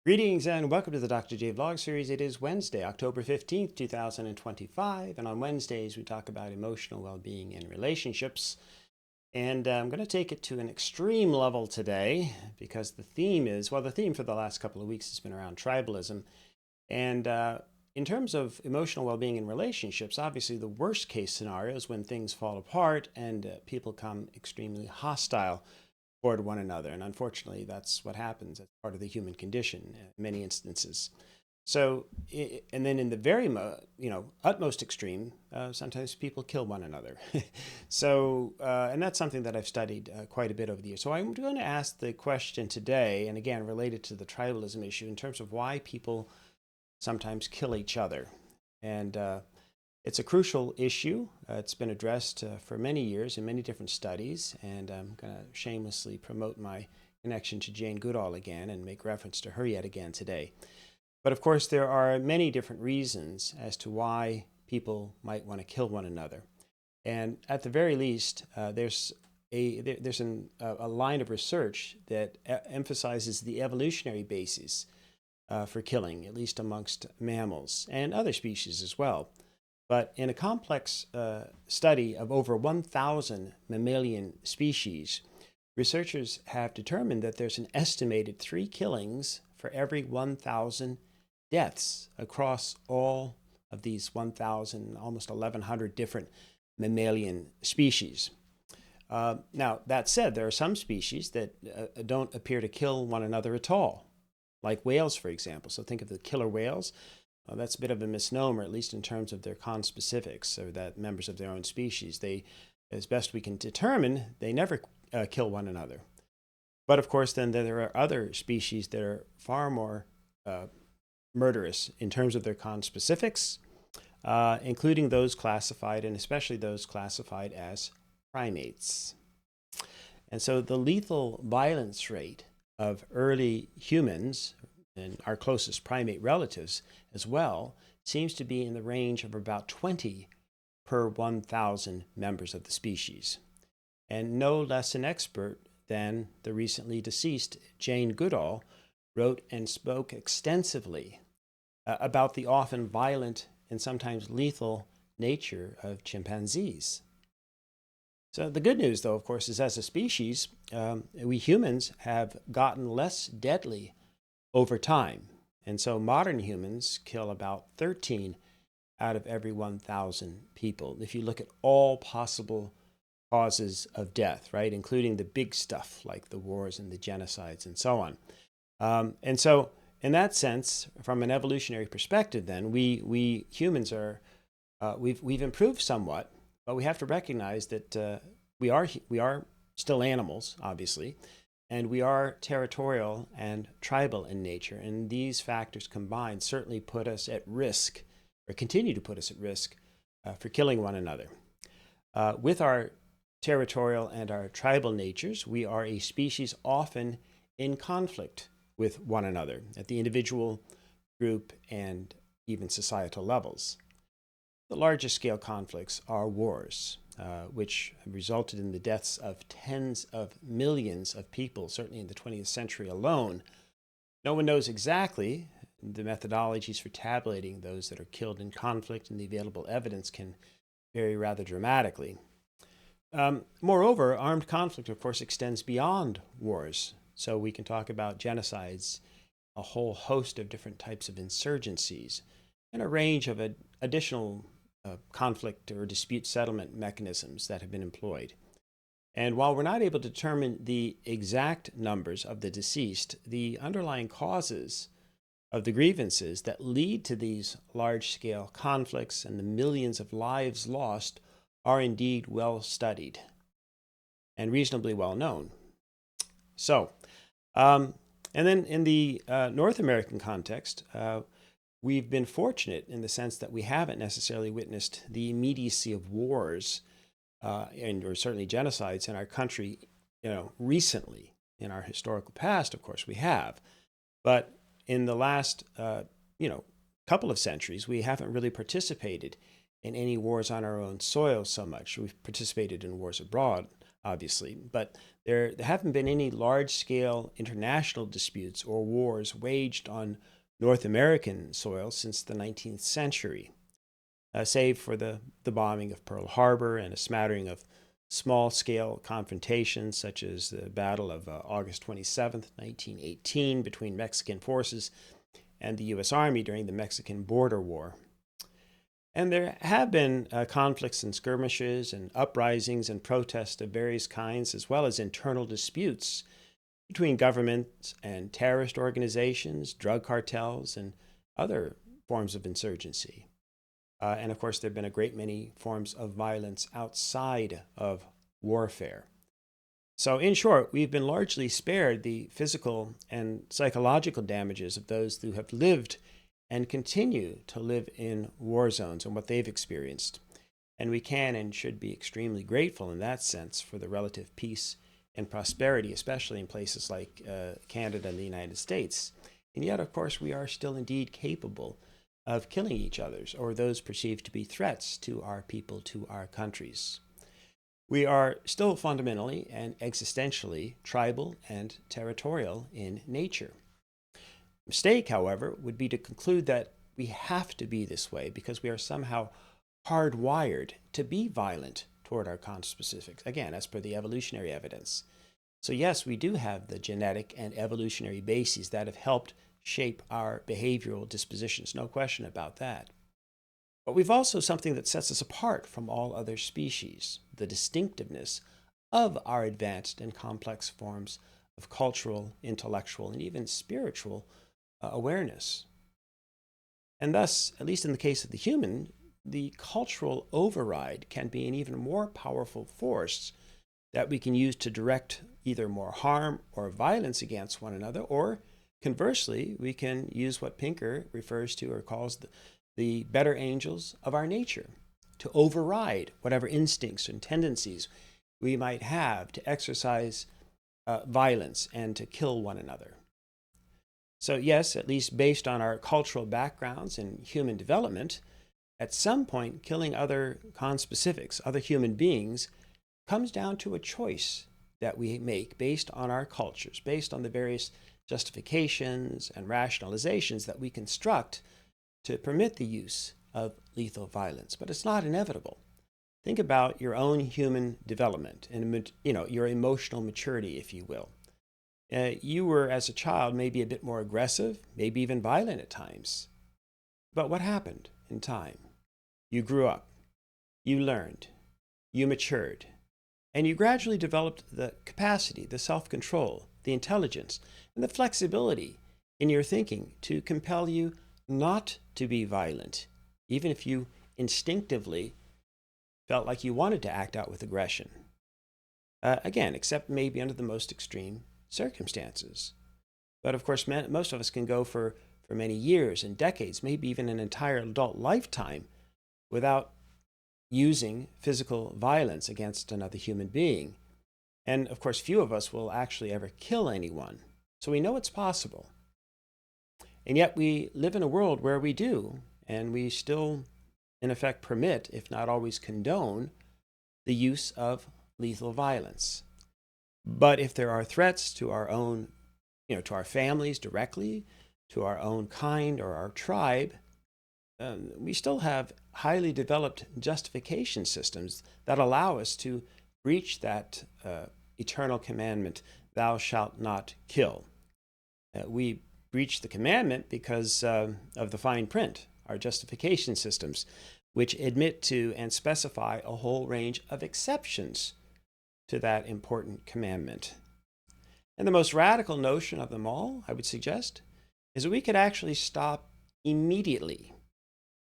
Greetings and welcome to the Dr. J Vlog series. It is Wednesday, October 15th, 2025. And on Wednesdays, we talk about emotional well-being and relationships. And I'm going to take it to an extreme level today because the theme for the last couple of weeks has been around tribalism. And in terms of emotional well-being and relationships, obviously the worst case scenario is when things fall apart and people become extremely hostile toward one another. And unfortunately, that's what happens. That's part of the human condition in many instances. So, and then in the very, utmost extreme, sometimes people kill one another. So, and that's something that I've studied quite a bit over the years. So I'm going to ask the question today, and again, related to the tribalism issue, in terms of why people sometimes kill each other. And it's a crucial issue. It's been addressed for many years in many different studies, and I'm going to shamelessly promote my connection to Jane Goodall again and make reference to her yet again today. But of course, there are many different reasons as to why people might want to kill one another. And at the very least, there's a line of research that emphasizes the evolutionary basis for killing, at least amongst mammals and other species as well. But in a complex study of over 1,000 mammalian species, researchers have determined that there's an estimated 3 killings for every 1,000 deaths across all of these 1,000, almost 1,100 different mammalian species. Now, that said, there are some species that don't appear to kill one another at all, like whales, for example. So think of the killer whales. That's a bit of a misnomer, at least in terms of their conspecifics, or that members of their own species. They, as best we can determine, they never kill one another. But of course, then there are other species that are far more murderous in terms of their conspecifics, including those classified, and especially those classified as primates. And so the lethal violence rate of early humans, and our closest primate relatives as well, seems to be in the range of about 20 per 1,000 members of the species. And no less an expert than the recently deceased Jane Goodall wrote and spoke extensively about the often violent and sometimes lethal nature of chimpanzees. So the good news, though, of course, is as a species, we humans have gotten less deadly over time. And so modern humans kill about 13 out of every 1,000 people. If you look at all possible causes of death, right, including the big stuff like the wars and the genocides and so on. And so in that sense, from an evolutionary perspective, then, we humans are, we've improved somewhat, but we have to recognize that we are still animals, obviously, and we are territorial and tribal in nature. And these factors combined certainly put us at risk, or continue to put us at risk, for killing one another. With our territorial and our tribal natures, we are a species often in conflict with one another at the individual, group, and even societal levels. The largest scale conflicts are wars, which have resulted in the deaths of tens of millions of people, certainly in the 20th century alone. No one knows exactly the methodologies for tabulating those that are killed in conflict, and the available evidence can vary rather dramatically. Moreover, armed conflict, of course, extends beyond wars. So we can talk about genocides, a whole host of different types of insurgencies, and a range of additional conflict or dispute settlement mechanisms that have been employed. And while we're not able to determine the exact numbers of the deceased, the underlying causes of the grievances that lead to these large-scale conflicts and the millions of lives lost are indeed well studied and reasonably well known. So, and then in the North American context, we've been fortunate in the sense that we haven't necessarily witnessed the immediacy of wars or certainly genocides in our country, recently. In our historical past, of course, we have. But in the last, couple of centuries, we haven't really participated in any wars on our own soil so much. We've participated in wars abroad, obviously, but there haven't been any large-scale international disputes or wars waged on North American soil since the 19th century, save for the bombing of Pearl Harbor and a smattering of small-scale confrontations, such as the Battle of August 27th, 1918, between Mexican forces and the U.S. Army during the Mexican Border War. And there have been conflicts and skirmishes and uprisings and protests of various kinds, as well as internal disputes between governments and terrorist organizations, drug cartels, and other forms of insurgency. And of course, there have been a great many forms of violence outside of warfare. So in short, we've been largely spared the physical and psychological damages of those who have lived and continue to live in war zones and what they've experienced. And we can and should be extremely grateful in that sense for the relative peace and prosperity, especially in places like Canada and the United States. And yet, of course, we are still indeed capable of killing each other or those perceived to be threats to our people, to our countries. We are still fundamentally and existentially tribal and territorial in nature. Mistake, however, would be to conclude that we have to be this way because we are somehow hardwired to be violent toward our conspecifics, again, as per the evolutionary evidence. So yes, we do have the genetic and evolutionary bases that have helped shape our behavioral dispositions, no question about that. But we've also something that sets us apart from all other species, the distinctiveness of our advanced and complex forms of cultural, intellectual, and even spiritual awareness. And thus, at least in the case of the human, the cultural override can be an even more powerful force that we can use to direct either more harm or violence against one another, or conversely, we can use what Pinker refers to or calls the better angels of our nature to override whatever instincts and tendencies we might have to exercise violence and to kill one another. So yes, at least based on our cultural backgrounds and human development, at some point killing other conspecifics, other human beings, comes down to a choice that we make based on our cultures, based on the various justifications and rationalizations that we construct to permit the use of lethal violence. But it's not inevitable. Think about your own human development and your emotional maturity, if you will. You were, as a child, maybe a bit more aggressive, maybe even violent at times. But what happened in time? You grew up, you learned, you matured, and you gradually developed the capacity, the self-control, the intelligence, and the flexibility in your thinking to compel you not to be violent, even if you instinctively felt like you wanted to act out with aggression. Again, except maybe under the most extreme circumstances. But of course, most of us can go for many years and decades, maybe even an entire adult lifetime, without using physical violence against another human being. And of course, few of us will actually ever kill anyone. So we know it's possible. And yet we live in a world where we do, and we still, in effect, permit, if not always condone, the use of lethal violence. But if there are threats to our own, to our families directly, to our own kind or our tribe, we still have highly developed justification systems that allow us to breach that eternal commandment, thou shalt not kill. We breach the commandment because of the fine print, our justification systems, which admit to and specify a whole range of exceptions to that important commandment. And the most radical notion of them all, I would suggest, is that we could actually stop immediately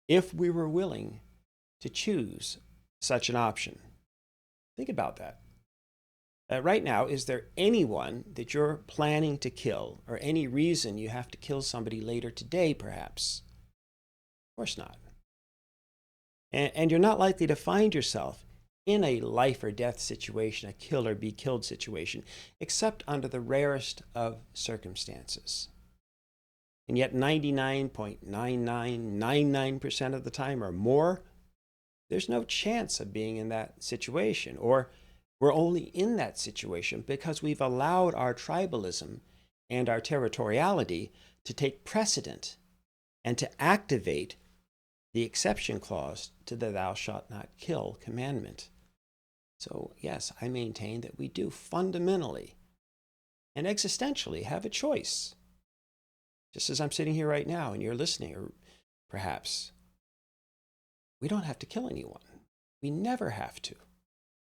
if we were willing to choose such an option. Think about that. Right now, is there anyone that you're planning to kill, or any reason you have to kill somebody later today, perhaps? Of course not. And you're not likely to find yourself in a life or death situation, a kill or be killed situation, except under the rarest of circumstances. And yet 99.9999% of the time or more, there's no chance of being in that situation. Or We're only in that situation because we've allowed our tribalism and our territoriality to take precedent and to activate the exception clause to the thou shalt not kill commandment. So yes, I maintain that we do fundamentally and existentially have a choice. Just as I'm sitting here right now and you're listening, or perhaps, we don't have to kill anyone. We never have to.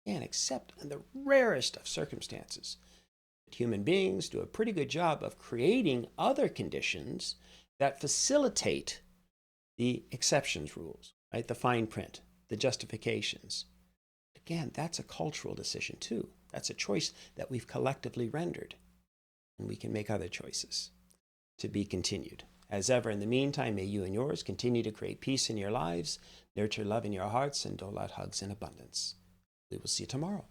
And except in the rarest of circumstances, human beings do a pretty good job of creating other conditions that facilitate the exceptions rules, right? The fine print, the justifications. Again, that's a cultural decision too. That's a choice that we've collectively rendered. And we can make other choices. To be continued. As ever, in the meantime, may you and yours continue to create peace in your lives, nurture love in your hearts, and dole out hugs in abundance. We will see you tomorrow.